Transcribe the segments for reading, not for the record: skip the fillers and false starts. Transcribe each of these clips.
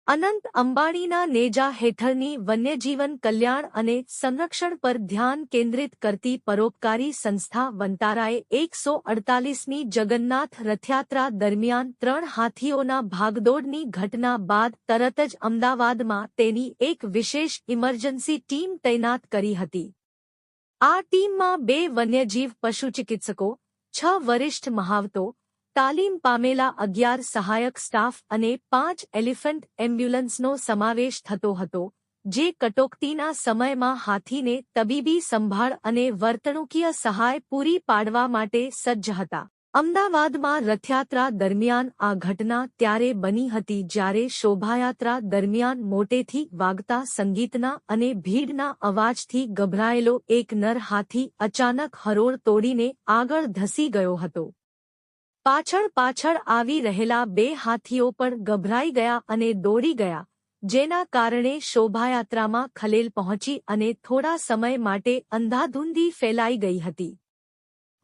અનંત અંબાણીના નેજા હેઠળની વન્યજીવન કલ્યાણ અને સંરક્ષણ પર ધ્યાન કેન્દ્રિત કરતી પરોપકારી સંસ્થા વંતારાએ 148મી જગન્નાથ રથયાત્રા દરમિયાન 3 હાથીઓના ભાગદોડની ઘટના બાદ તરત જ અમદાવાદમાં તેની એક વિશેષ ઇમરજન્સી ટીમ તૈનાત કરી હતી. આ ટીમમાં 2 વન્યજીવ પશુચિકિત્સકો, 6 વરિષ્ઠ મહાવતો, તાલીમ પામેલા 11 સહાયક સ્ટાફ અને 5 એલિફન્ટ એમ્બ્યુલન્સનો સમાવેશ થતો હતો, જે કટોકટીના સમયમાં હાથીને તબીબી સંભાળ અને વર્તણૂકીય સહાય પૂરી પાડવા માટે સજ્જ હતા. અમદાવાદમાં રથયાત્રા દરમિયાન આ ઘટના ત્યારે બની હતી જ્યારે શોભાયાત્રા દરમિયાન મોટેથી વાગતા સંગીતના અને ભીડના અવાજથી ગભરાયેલો એક નર હાથી અચાનક હરોળ તોડીને આગળ ધસી ગયો હતો. પાછળ આવી રહેલા 2 હાથીઓ પણ ગભરાઈ ગયા અને દોડી ગયા, જેના કારણે શોભાયાત્રામાં ખલેલ પહોંચી અને થોડા સમય માટે અંધાધૂંધી ફેલાઈ ગઈ હતી.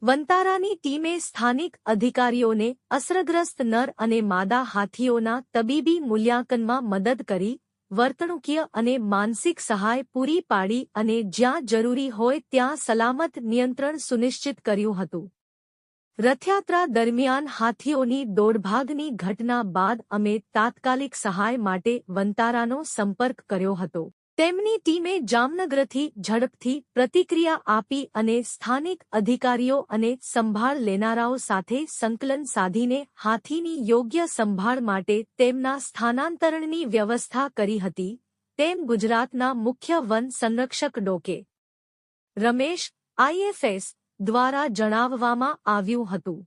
વંતારાની ટીમે સ્થાનિક અધિકારીઓને અસરગ્રસ્ત નર અને માદા હાથીઓના તબીબી મૂલ્યાંકનમાં મદદ કરી, વર્તણૂકીય અને માનસિક સહાય પૂરી પાડી અને જ્યાં જરૂરી હોય ત્યાં સલામત નિયંત્રણ સુનિશ્ચિત કર્યું હતું. રથયાત્રા દરમિયાન હાથીઓની દોડભાગની ઘટના બાદ અમે તાત્કાલિક સહાય માટે વંતારાનો સંપર્ક કર્યો હતો. તેમની ટીમે જામનગરથી ઝડપથી પ્રતિક્રિયા આપી અને સ્થાનિક અધિકારીઓ અને સંભાળ લેનારાઓ સાથે સંકલન સાધીને હાથીની યોગ્ય સંભાળ માટે તેમના સ્થાનાંતરણની વ્યવસ્થા કરી હતી, તેમ ગુજરાતના મુખ્ય વન સંરક્ષક ડો. રમેશ, IFS, દ્વારા જણાવવામાં આવ્યું હતું.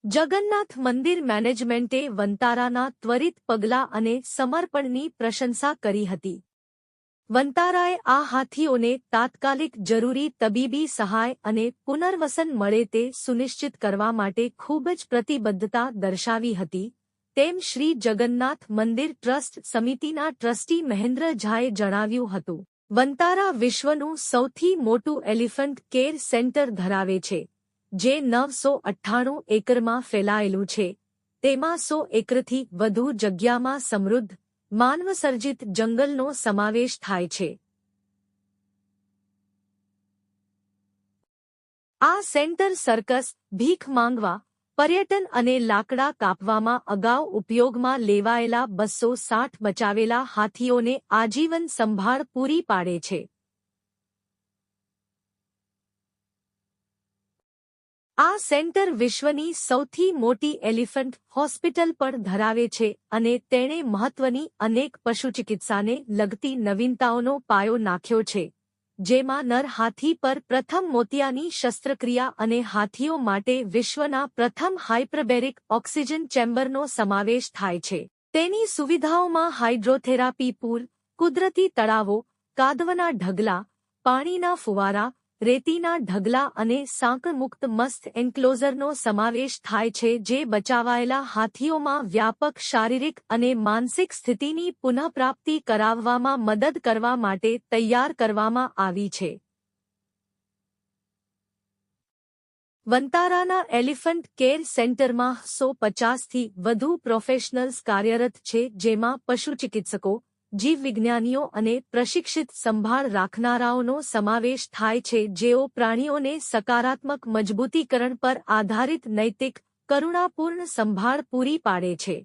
જગન્નાથ મંદિર મેનેજમેન્ટે વંતારાના ત્વરિત પગલાં અને સમર્પણની પ્રશંસા કરી હતી. વંતારાએ આ હાથીઓને તાત્કાલિક જરૂરી તબીબી સહાય અને પુનર્વસન મળે તે સુનિશ્ચિત કરવા માટે ખૂબ જ પ્રતિબદ્ધતા દર્શાવી હતી, તેમ શ્રી જગન્નાથ મંદિર ટ્રસ્ટ સમિતિના ટ્રસ્ટી મહેન્દ્ર ઝાએ જણાવ્યું હતું. વંતારા વિશ્વનું સૌથી મોટું એલિફન્ટ કેર સેન્ટર ધરાવે છે, જે 998 એકરમાં ફેલાયેલું છે. તેમાં 100 એકરથી વધુ જગ્યામાં સમૃદ્ધ, માનવસર્જિત જંગલનો સમાવેશ થાય છે. આ સેન્ટર સર્કસ, ભીખ માંગવા, પર્યટન અને લાકડા કાપવામાં અગાઉ ઉપયોગમાં લેવાયેલા 260 બચાવેલા હાથીઓને આજીવન સંભાળ પૂરી પાડે છે. આ સેન્ટર વિશ્વની સૌથી મોટી એલિફન્ટ હોસ્પિટલ પણ ધરાવે છે અને તેણે મહત્વની અનેક પશુચિકિત્સાને લગતી નવીનતાઓનો પાયો નાખ્યો છે, જેમાં નર હાથી પર પ્રથમ મોતિયાની શસ્ત્રક્રિયા અને હાથીઓ માટે વિશ્વના પ્રથમ હાઇપરબેરિક ઓક્સિજન ચેમ્બરનો સમાવેશ થાય છે. તેની સુવિધાઓમાં હાઇડ્રોથેરાપી પૂલ, કુદરતી તળાવો, કાદવના ઢગલા, પાણીના ફુવારા, રેતીના ઢગલા અને સાંકળમુક્ત મસ્ત એન્ક્લોઝરનો સમાવેશ થાય છે, જે બચાવાયેલા હાથીઓમાં વ્યાપક શારીરિક અને માનસિક સ્થિતિની પુનઃપ્રાપ્તિ કરાવવામાં મદદ કરવા માટે તૈયાર કરવામાં આવી છે. વંતારાના એલિફન્ટ કેર સેન્ટરમાં 150થી વધુ પ્રોફેશનલ્સ કાર્યરત છે, જેમાં પશુચિકિત્સકો, જીવવિજ્ઞાનીઓ અને પ્રશિક્ષિત સંભાળ રાખનારાઓનો સમાવેશ થાય છે, જેઓ પ્રાણીઓને સકારાત્મક મજબૂતીકરણ પર આધારિત નૈતિક, કરુણાપૂર્ણ સંભાળ પૂરી પાડે છે.